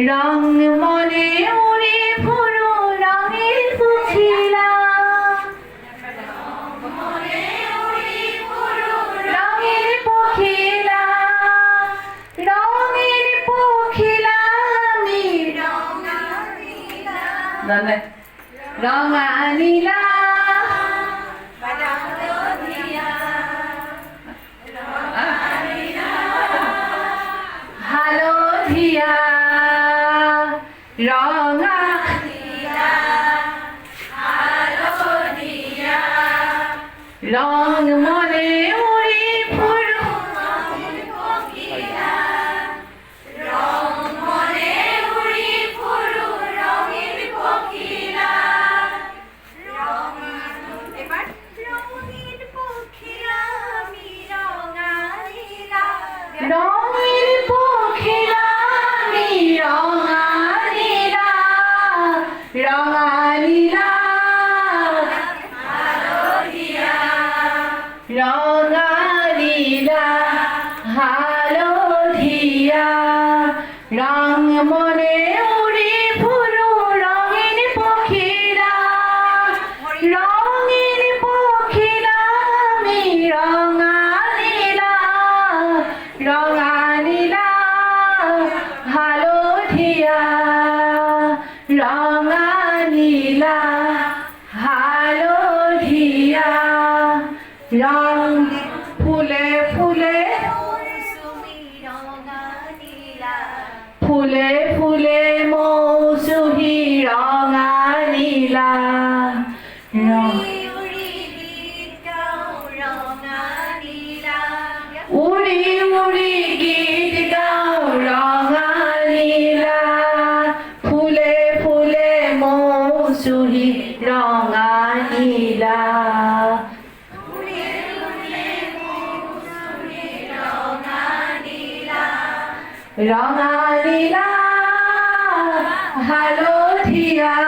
রং মনে উড়ে ফুরো রঙের পুছিলা রঙের পখিলা রঙের পখিলা আমি রঙানীলা হালধিয়া রঙা রং মনে উড়ি ফুরো রঙের পখিলা আমি রঙানীলা রঙানীলা রঙানীলা হালধিয়া রং মনে উড়ি ফুরো রঙের পখিলা রঙের পখিলা আমি রঙানীলা রঙানীলা হালধিয়া রঙানীলা হালধিয়া রং ফুলে ফুলে ফুলে ফুলে মৌসুমী রঙানীলা উড়ি উড়ি গীত গাও রঙানীলা ফুলে ফুলে মৌসুমী রঙানীলা রঙানীলা হালধিয়া